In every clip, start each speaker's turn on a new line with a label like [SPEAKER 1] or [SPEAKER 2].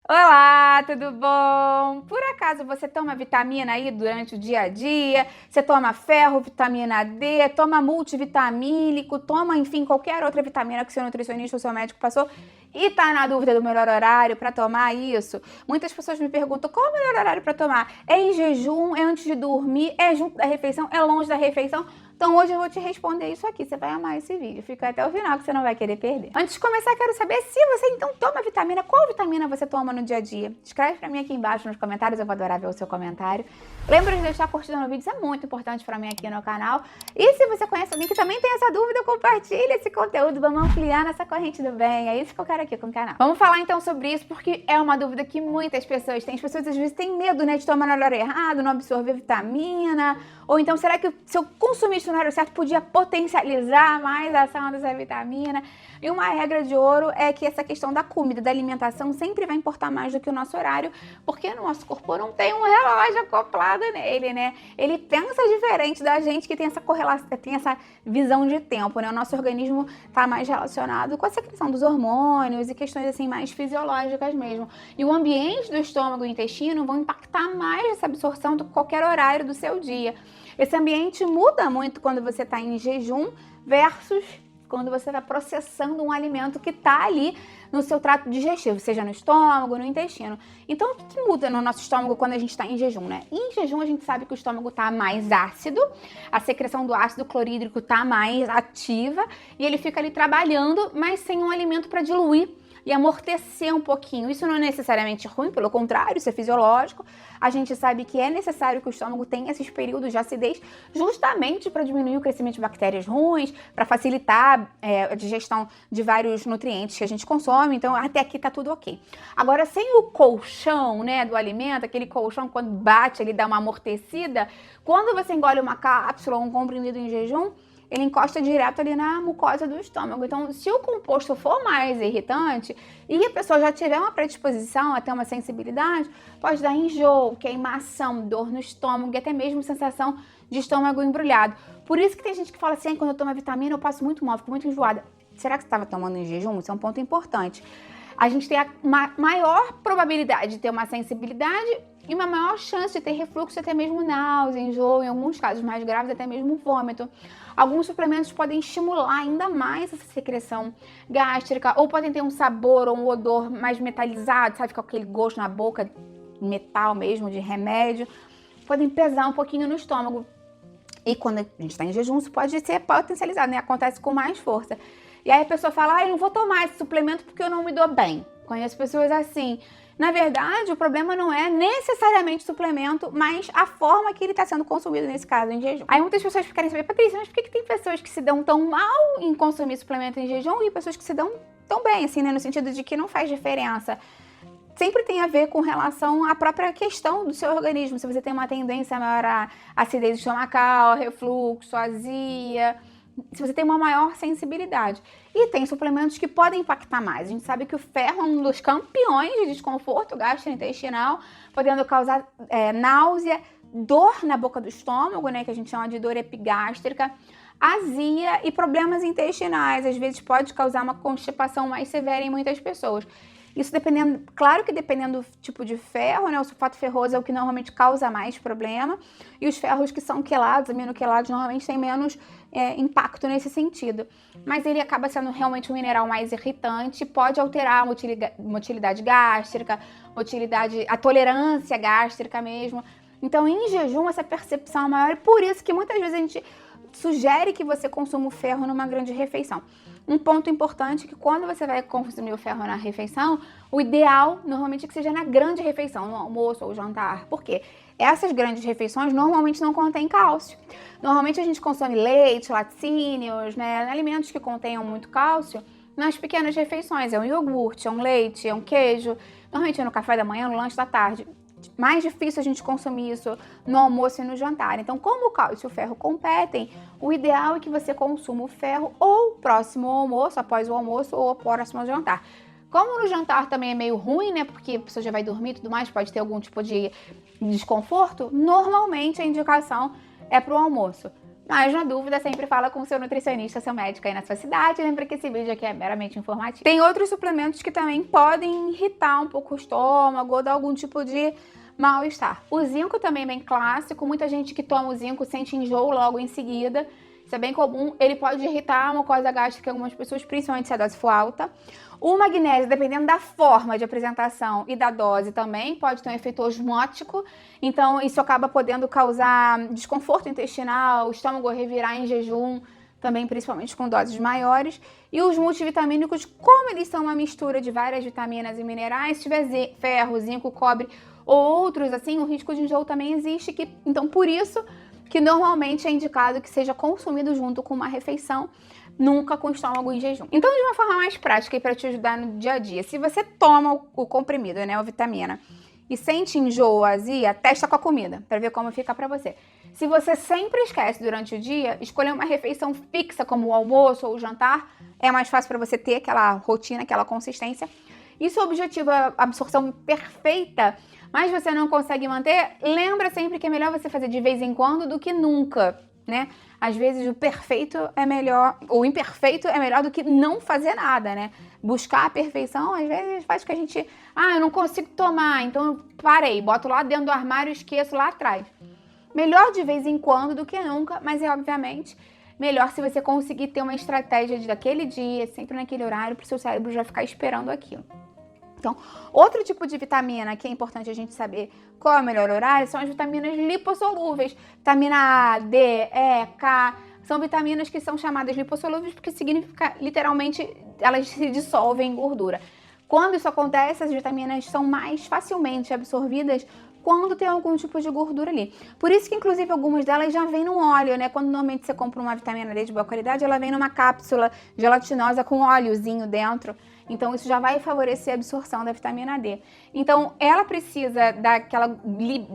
[SPEAKER 1] Olá, tudo bom? Por acaso você toma vitamina aí durante o dia a dia? Você toma ferro, vitamina D, toma multivitamínico, toma, enfim, qualquer outra vitamina que seu nutricionista ou seu médico passou e tá na dúvida do melhor horário para tomar isso? Muitas pessoas me perguntam qual é o melhor horário para tomar? É em jejum? É antes de dormir? É junto da refeição? É longe da refeição? Então hoje eu vou te responder isso aqui, você vai amar esse vídeo, fica até o final que você não vai querer perder. Antes de começar, quero saber se você então toma vitamina, qual vitamina você toma no dia a dia? Escreve pra mim aqui embaixo nos comentários, eu vou adorar ver o seu comentário. Lembra de deixar curtida no vídeo, isso é muito importante pra mim aqui no canal. E se você conhece alguém que também tem essa dúvida, compartilha esse conteúdo, vamos ampliar nessa corrente do bem, é isso que eu quero aqui com o canal. Vamos falar então sobre isso, porque é uma dúvida que muitas pessoas têm. As pessoas às vezes têm medo, né, de tomar no horário errado, não absorver vitamina, ou então será que se eu consumisse no horário certo podia potencializar mais a ação dessa vitamina? E uma regra de ouro é que essa questão da comida, da alimentação, sempre vai importar mais do que o nosso horário, porque o nosso corpo não tem um relógio acoplado nele, né? Ele pensa diferente da gente que tem essa correlação, tem essa visão de tempo, né? O nosso organismo está mais relacionado com a secreção dos hormônios e questões assim mais fisiológicas mesmo. E o ambiente do estômago e intestino vão impactar mais essa absorção do que qualquer horário do seu dia. Esse ambiente muda muito quando você está em jejum versus quando você está processando um alimento que está ali no seu trato digestivo, seja no estômago, no intestino. Então, o que muda no nosso estômago quando a gente está em jejum, né? Em jejum, a gente sabe que o estômago está mais ácido, a secreção do ácido clorídrico está mais ativa e ele fica ali trabalhando, mas sem um alimento para diluir e amortecer um pouquinho. Isso não é necessariamente ruim, pelo contrário, isso é fisiológico. A gente sabe que é necessário que o estômago tenha esses períodos de acidez justamente para diminuir o crescimento de bactérias ruins, para facilitar a digestão de vários nutrientes que a gente consome. Então, até aqui tá tudo ok. Agora, sem o colchão, né, do alimento, aquele colchão quando bate, ele dá uma amortecida, quando você engole uma cápsula ou um comprimido em jejum, ele encosta direto ali na mucosa do estômago. Então, se o composto for mais irritante e a pessoa já tiver uma predisposição a ter uma sensibilidade, pode dar enjoo, queimação, dor no estômago e até mesmo sensação de estômago embrulhado. Por isso que tem gente que fala assim, quando eu tomo vitamina eu passo muito mal, fico muito enjoada. Será que você estava tomando em jejum? Isso é um ponto importante. A gente tem uma maior probabilidade de ter uma sensibilidade e uma maior chance de ter refluxo, até mesmo náusea, enjoo, em alguns casos mais graves, até mesmo vômito. Alguns suplementos podem estimular ainda mais essa secreção gástrica, ou podem ter um sabor ou um odor mais metalizado, sabe, com aquele gosto na boca, metal mesmo, de remédio. Podem pesar um pouquinho no estômago. E quando a gente está em jejum, isso pode ser potencializado, né? Acontece com mais força. E aí a pessoa fala, eu não vou tomar esse suplemento porque eu não me dou bem. Conheço pessoas assim. Na verdade, o problema não é necessariamente o suplemento, mas a forma que ele está sendo consumido, nesse caso, em jejum. Aí muitas pessoas querem saber, Patrícia, mas por que tem pessoas que se dão tão mal em consumir suplemento em jejum e pessoas que se dão tão bem, assim, né? No sentido de que não faz diferença. Sempre tem a ver com relação à própria questão do seu organismo. Se você tem uma tendência maior a acidez estomacal, refluxo, azia, se você tem uma maior sensibilidade. E tem suplementos que podem impactar mais. A gente sabe que o ferro é um dos campeões de desconforto gastrointestinal, podendo causar náusea, dor na boca do estômago, né, que a gente chama de dor epigástrica, azia e problemas intestinais. Às vezes pode causar uma constipação mais severa em muitas pessoas. Isso dependendo, claro que dependendo do tipo de ferro, né? O sulfato ferroso é o que normalmente causa mais problema. E os ferros que são quelados, aminoquelados, normalmente têm menos impacto nesse sentido. Mas ele acaba sendo realmente um mineral mais irritante, pode alterar a motilidade gástrica, a tolerância gástrica mesmo. Então, em jejum, essa percepção é maior e por isso que muitas vezes a gente sugere que você consuma o ferro numa grande refeição. Um ponto importante é que quando você vai consumir o ferro na refeição, o ideal normalmente é que seja na grande refeição, no almoço ou jantar. Por quê? Essas grandes refeições normalmente não contêm cálcio. Normalmente a gente consome leite, laticínios, né, alimentos que contenham muito cálcio nas pequenas refeições. É um iogurte, é um leite, é um queijo, normalmente é no café da manhã, no lanche da tarde. Mais difícil a gente consumir isso no almoço e no jantar. Então, como o cálcio e o ferro competem, o ideal é que você consuma o ferro ou próximo ao almoço, após o almoço, ou próximo ao jantar. Como no jantar também é meio ruim, né, porque a pessoa já vai dormir e tudo mais, pode ter algum tipo de desconforto, normalmente a indicação é para o almoço. Mas na dúvida, sempre fala com o seu nutricionista, seu médico aí na sua cidade. Lembra que esse vídeo aqui é meramente informativo. Tem outros suplementos que também podem irritar um pouco o estômago ou dar algum tipo de mal-estar. O zinco também é bem clássico. Muita gente que toma o zinco sente enjoo logo em seguida. Isso é bem comum. Ele pode irritar a mucosa gástrica em algumas pessoas, principalmente se a dose for alta. O magnésio, dependendo da forma de apresentação e da dose também, pode ter um efeito osmótico. Então, isso acaba podendo causar desconforto intestinal, o estômago revirar em jejum, também principalmente com doses maiores. E os multivitamínicos, como eles são uma mistura de várias vitaminas e minerais, se tiver ferro, zinco, cobre ou outros, assim, o risco de enjoo também existe. Então, por isso que normalmente é indicado que seja consumido junto com uma refeição, nunca com estômago em jejum. Então, de uma forma mais prática e para te ajudar no dia a dia, se você toma o comprimido, né, a vitamina, e sente enjoo, azia, testa com a comida, para ver como fica para você. Se você sempre esquece durante o dia, escolher uma refeição fixa, como o almoço ou o jantar, é mais fácil para você ter aquela rotina, aquela consistência. E se o objetivo é a absorção perfeita, mas você não consegue manter, lembra sempre que é melhor você fazer de vez em quando do que nunca, né? Às vezes o perfeito é melhor, o imperfeito é melhor do que não fazer nada, né? Buscar a perfeição, às vezes faz que a gente, eu não consigo tomar, então eu parei, boto lá dentro do armário e esqueço lá atrás. Melhor de vez em quando do que nunca, mas é obviamente melhor se você conseguir ter uma estratégia daquele dia, sempre naquele horário, para o seu cérebro já ficar esperando aquilo. Então, outro tipo de vitamina que é importante a gente saber qual é o melhor horário são as vitaminas lipossolúveis. Vitamina A, D, E, K. São vitaminas que são chamadas lipossolúveis porque significa, literalmente, elas se dissolvem em gordura. Quando isso acontece, as vitaminas são mais facilmente absorvidas quando tem algum tipo de gordura ali. Por isso que, inclusive, algumas delas já vêm no óleo, né? Quando normalmente você compra uma vitamina D de boa qualidade, ela vem numa cápsula gelatinosa com óleozinho dentro. Então, isso já vai favorecer a absorção da vitamina D. Então, ela precisa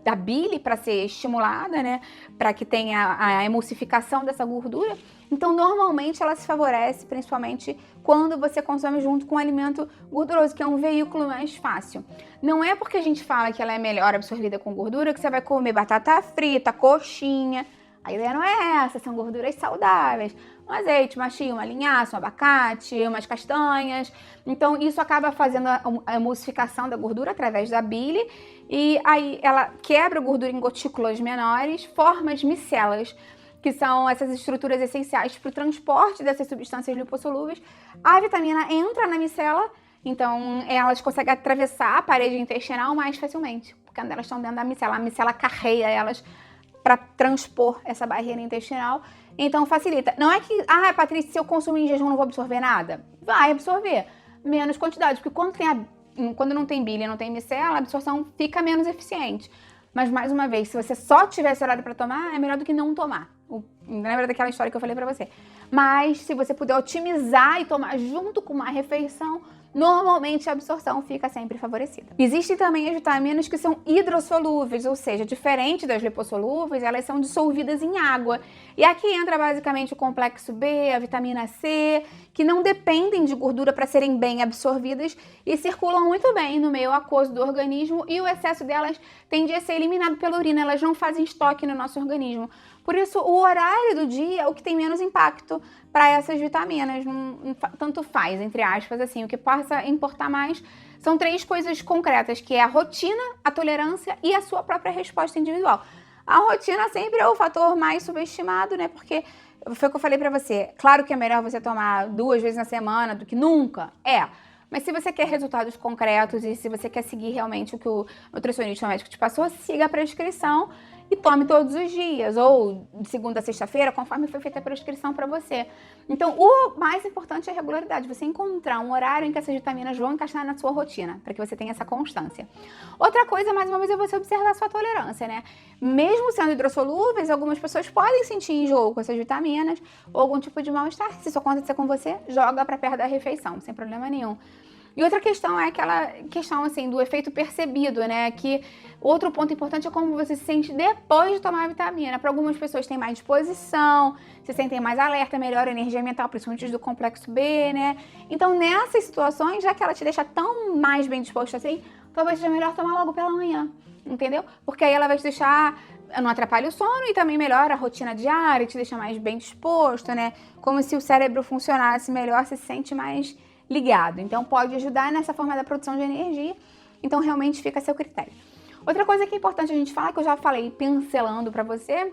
[SPEAKER 1] da bile para ser estimulada, né? Para que tenha a emulsificação dessa gordura. Então, normalmente, ela se favorece, principalmente quando você consome junto com um alimento gorduroso, que é um veículo mais fácil. Não é porque a gente fala que ela é melhor absorvida com gordura que você vai comer batata frita, coxinha. A ideia não é essa, são gorduras saudáveis. Um azeite, uma chia, uma linhaça, um abacate, umas castanhas. Então, isso acaba fazendo a emulsificação da gordura através da bile. E aí ela quebra a gordura em gotículas menores, forma as micelas, que são essas estruturas essenciais para o transporte dessas substâncias lipossolúveis. A vitamina entra na micela, então elas conseguem atravessar a parede intestinal mais facilmente, porque elas estão dentro da micela. A micela carrega elas para transpor essa barreira intestinal, então facilita. Não é que, Patrícia, se eu consumir em jejum não vou absorver nada. Vai absorver menos quantidade, porque quando não tem bile, não tem micela, a absorção fica menos eficiente. Mas, mais uma vez, se você só tivesse horário para tomar, é melhor do que não tomar. Lembra daquela história que eu falei para você? Mas, se você puder otimizar e tomar junto com uma refeição, normalmente a absorção fica sempre favorecida. Existem também as vitaminas que são hidrossolúveis, ou seja, diferente das lipossolúveis, elas são dissolvidas em água. E aqui entra basicamente o complexo B, a vitamina C, que não dependem de gordura para serem bem absorvidas e circulam muito bem no meio aquoso do organismo, e o excesso delas tende a ser eliminado pela urina, elas não fazem estoque no nosso organismo. Por isso, o horário do dia é o que tem menos impacto para essas vitaminas, tanto faz, entre aspas, assim. O que possa importar mais são 3 coisas concretas, que é a rotina, a tolerância e a sua própria resposta individual. A rotina sempre é o fator mais subestimado, né? Porque foi o que eu falei para você. Claro que é melhor você tomar 2 vezes na semana do que nunca, mas se você quer resultados concretos e se você quer seguir realmente o que o nutricionista ou médico te passou, siga a prescrição e tome todos os dias, ou de segunda a sexta-feira, conforme foi feita a prescrição para você. Então, o mais importante é a regularidade, você encontrar um horário em que essas vitaminas vão encaixar na sua rotina, para que você tenha essa constância. Outra coisa, mais uma vez, é você observar a sua tolerância, né? Mesmo sendo hidrossolúveis, algumas pessoas podem sentir enjoo com essas vitaminas, ou algum tipo de mal-estar. Se isso acontecer com você, joga para perto da refeição, sem problema nenhum. E outra questão é aquela questão, assim, do efeito percebido, né? Que outro ponto importante é como você se sente depois de tomar a vitamina. Para algumas pessoas tem mais disposição, se sentem mais alerta, melhor energia mental, principalmente do complexo B, né? Então, nessas situações, já que ela te deixa tão mais bem disposta assim, talvez seja melhor tomar logo pela manhã, entendeu? Porque aí ela vai te deixar não atrapalha o sono e também melhora a rotina diária, te deixa mais bem disposto, né? Como se o cérebro funcionasse melhor, você se sente mais ligado. Então pode ajudar nessa forma da produção de energia. Então realmente fica a seu critério. Outra coisa que é importante a gente falar, que eu já falei pincelando para você,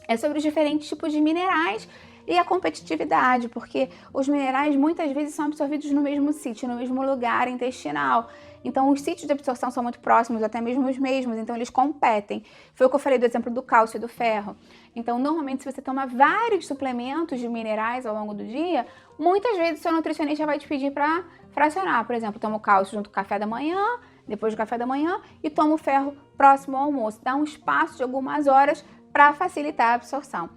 [SPEAKER 1] é sobre os diferentes tipos de minerais e a competitividade, porque os minerais muitas vezes são absorvidos no mesmo sítio, no mesmo lugar intestinal. Então, os sítios de absorção são muito próximos, até mesmo os mesmos, então eles competem. Foi o que eu falei do exemplo do cálcio e do ferro. Então, normalmente, se você toma vários suplementos de minerais ao longo do dia, muitas vezes o seu nutricionista vai te pedir para fracionar. Por exemplo, toma o cálcio junto com o café da manhã, depois do café da manhã, e toma o ferro próximo ao almoço. Dá um espaço de algumas horas para facilitar a absorção.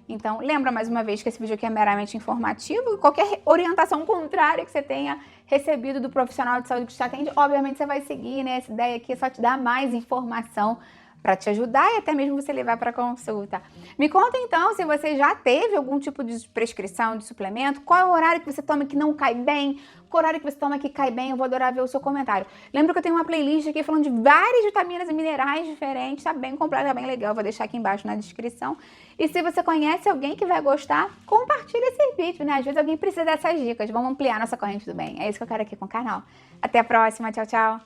[SPEAKER 1] Então, lembra mais uma vez que esse vídeo aqui é meramente informativo e qualquer orientação contrária que você tenha recebido do profissional de saúde que te atende, obviamente você vai seguir, né? Essa ideia aqui é só te dar mais informação para te ajudar e até mesmo você levar para consulta. Me conta então se você já teve algum tipo de prescrição de suplemento, qual é o horário que você toma que não cai bem, qual horário que você toma que cai bem, eu vou adorar ver o seu comentário. Lembra que eu tenho uma playlist aqui falando de várias vitaminas e minerais diferentes, tá bem completa, tá bem legal, vou deixar aqui embaixo na descrição. E se você conhece alguém que vai gostar, compartilha esse vídeo, né? Às vezes alguém precisa dessas dicas, vamos ampliar nossa corrente do bem. É isso que eu quero aqui com o canal. Até a próxima, tchau, tchau!